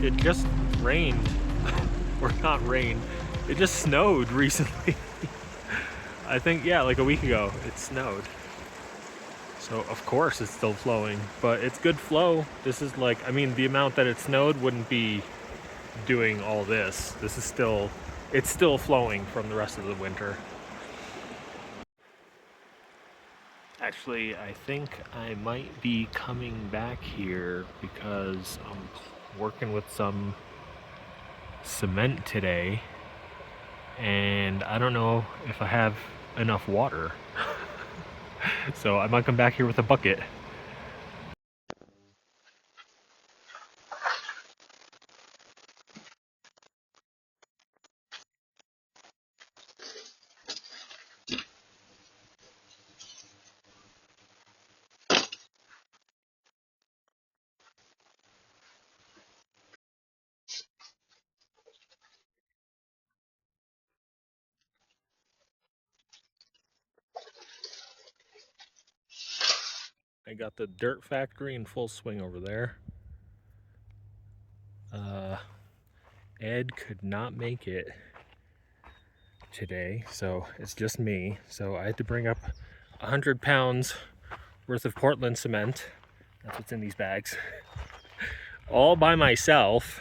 it just rained, or not rained, it just snowed recently. I think, yeah, like a week ago it snowed. So of course it's still flowing, but it's good flow. This is like, I mean, the amount that it snowed wouldn't be doing all this. This is still, it's still flowing from the rest of the winter. Actually, I think I might be coming back here because I'm working with some cement today, and I don't know if I have enough water. So I might come back here with a bucket. I got the dirt factory in full swing over there. Ed could not make it today, so it's just me. So I had to bring up 100 pounds worth of Portland cement. That's what's in these bags. All by myself,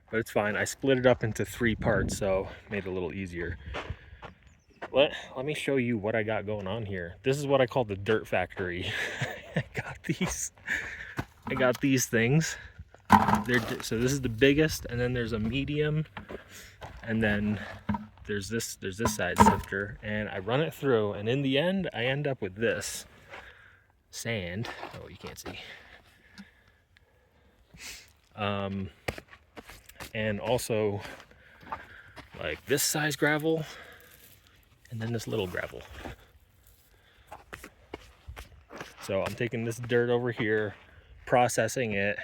but it's fine. I split it up into 3 parts, so made it a little easier. Let me show you what I got going on here. This is what I call the dirt factory. I got these things. So this is the biggest, and then there's a medium, and then there's this side sifter, and I run it through, and in the end I end up with this sand. Oh, you can't see. And also like this size gravel, and then this little gravel. So I'm taking this dirt over here, processing it,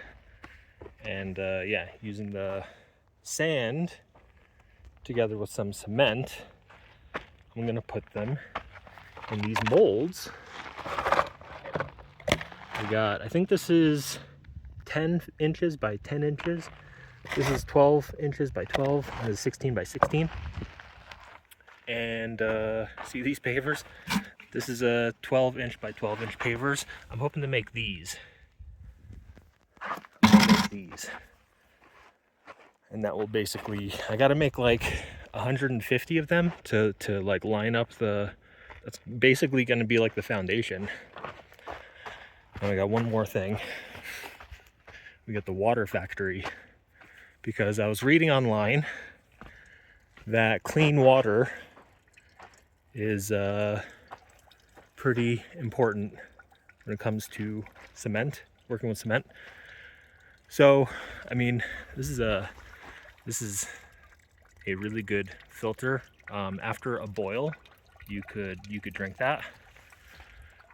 and yeah, using the sand together with some cement. I'm gonna put them in these molds. We got, I think this is 10 inches by 10 inches. This is 12 inches by 12. This is 16 by 16. And see these pavers? This is a 12 inch by 12 inch pavers. I'm hoping to make these. And that will basically, I gotta make like 150 of them to like line up the, that's basically gonna be like the foundation. And I got one more thing. We got the water factory, because I was reading online that clean water is pretty important when it comes to cement, working with cement. So, I mean, this is a really good filter. After a boil, you could drink that.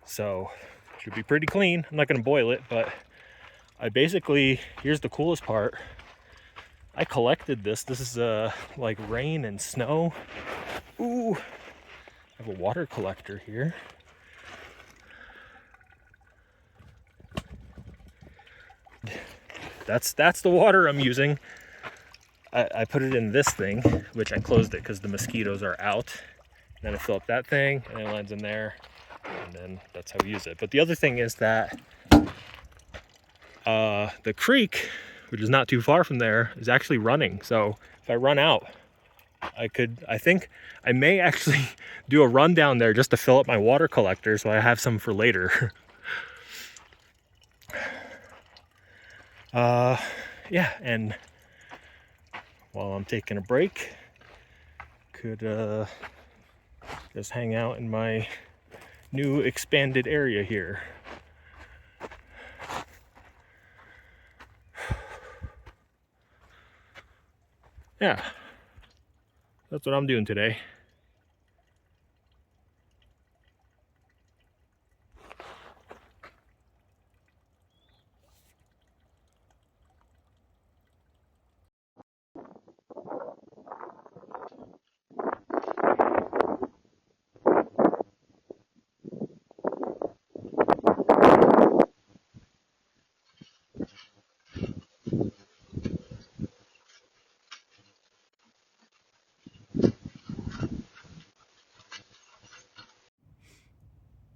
So, it should be pretty clean. I'm not gonna boil it, but I basically, here's the coolest part. I collected this. This is like rain and snow. Ooh, I have a water collector here. That's the water I'm using. I put it in this thing, which I closed it because the mosquitoes are out. Then I fill up that thing, and it lands in there, and then that's how we use it. But the other thing is that the creek, which is not too far from there, is actually running. So if I run out, I think I may actually do a run down there just to fill up my water collector so I have some for later. Yeah, and while I'm taking a break, could just hang out in my new expanded area here. Yeah, that's what I'm doing today.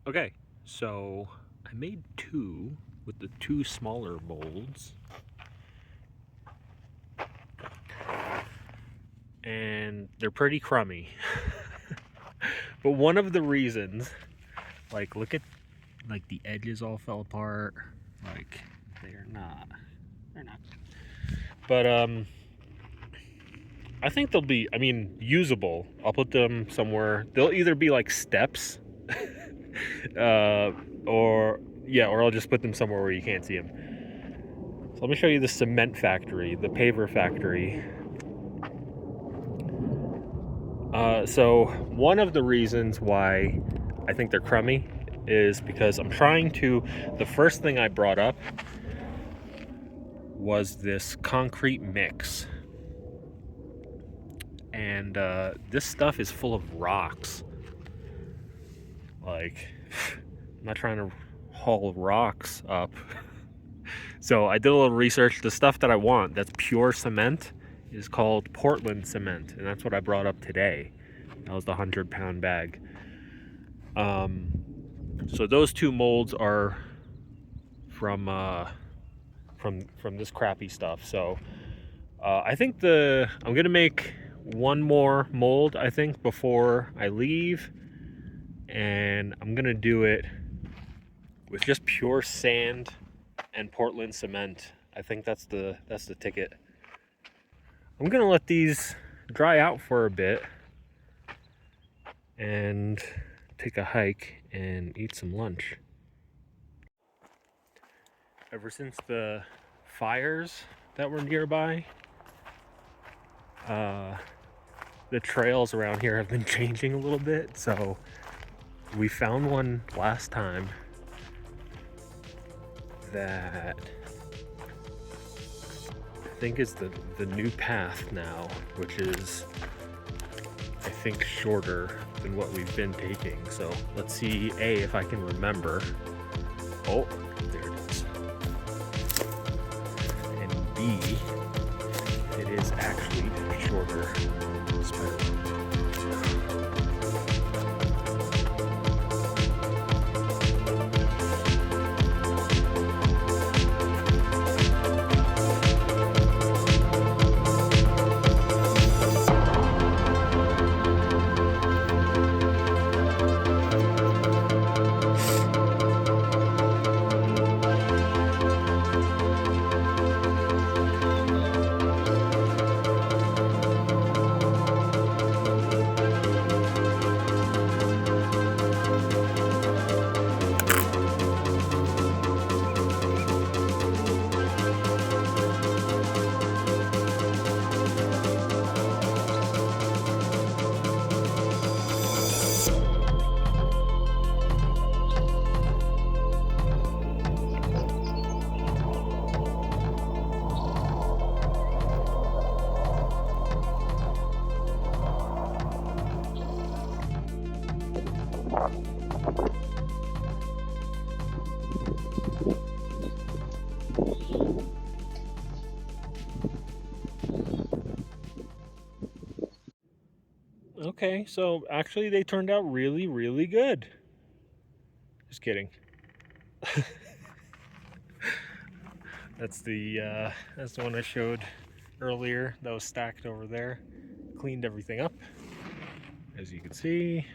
Okay, so I made 2 with the 2 smaller molds. And they're pretty crummy. But one of the reasons, like, look at, like, the edges all fell apart. Like, they're not. But I think they'll be, I mean, usable. I'll put them somewhere. They'll either be like steps, or I'll just put them somewhere where you can't see them. So let me show you the cement factory, the paver factory. So one of the reasons why I think they're crummy is because I'm trying to, the first thing I brought up was this concrete mix. And this stuff is full of rocks. Like, I'm not trying to haul rocks up. So I did a little research. The stuff that I want that's pure cement is called Portland cement, and that's what I brought up today. That was the 100-pound bag. So those 2 molds are from this crappy stuff. So I think I'm gonna make 1 more mold, I think, before I leave, and I'm gonna do it with just pure sand and Portland cement. I think that's the ticket. I'm gonna let these dry out for a bit and take a hike and eat some lunch. Ever since the fires that were nearby, the trails around here have been changing a little bit. So we found one last time that I think is the new path now, which is, I think, shorter than what we've been taking. So let's see, A, if I can remember. Oh, there it is. And B, it is actually shorter. Okay, so actually they turned out really, really good. Just kidding. That's the one I showed earlier that was stacked over there. Cleaned everything up, as you can see.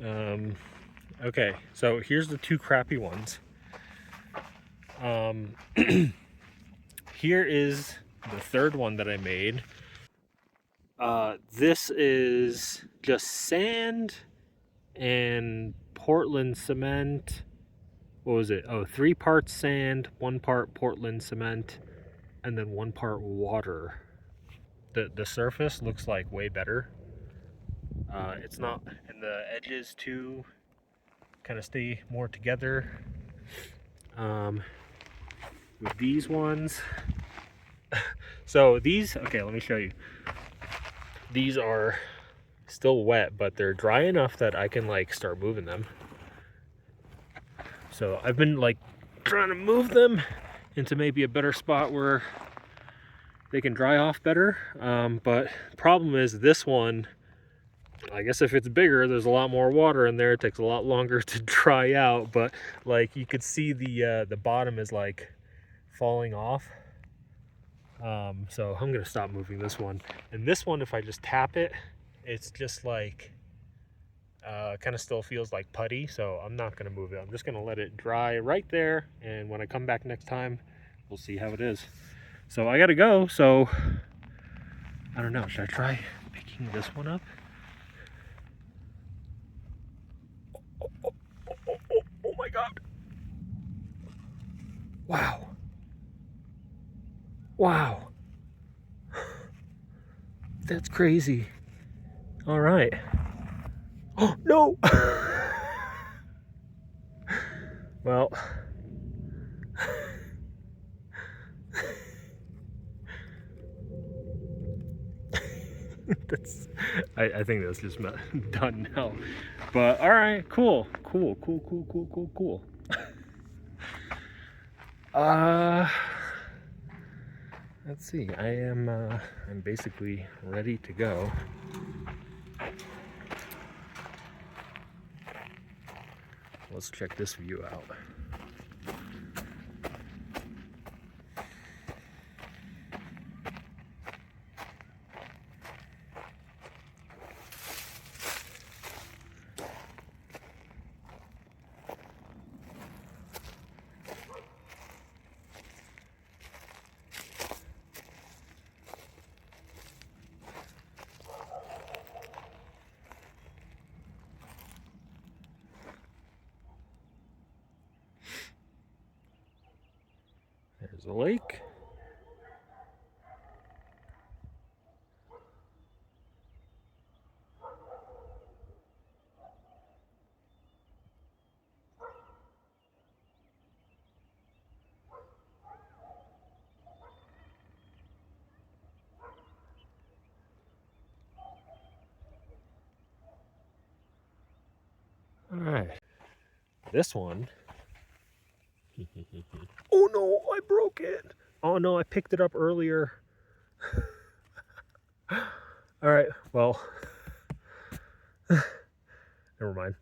Okay, so here's the 2 crappy ones. Here is the 3rd one that I made. This is just sand and Portland cement. What was it? Oh, 3 parts sand, 1 part Portland cement, and then 1 part water. The surface looks like way better. It's not, and the edges too kind of stay more together. With these ones, so these, okay, let me show you. These are still wet, but they're dry enough that I can like start moving them. So I've been like trying to move them into maybe a better spot where they can dry off better. But problem is this one I guess if it's bigger, there's a lot more water in there. It takes a lot longer to dry out, but like you could see the bottom is like falling off. So I'm gonna stop moving this one. And this one, if I just tap it, it's just like kind of still feels like putty. So I'm not gonna move it. I'm just gonna let it dry right there. And when I come back next time, we'll see how it is. So I gotta go. So I don't know. Should I try picking this one up? Oh my God. Wow. Wow. That's crazy. All right. Oh, no. Well. I think that's just done now. But all right, cool. Let's see. I'm basically ready to go. Let's check this view out. There's a lake. All right. This one. Oh no, I broke it. Oh no, I picked it up earlier. All right, well, never mind.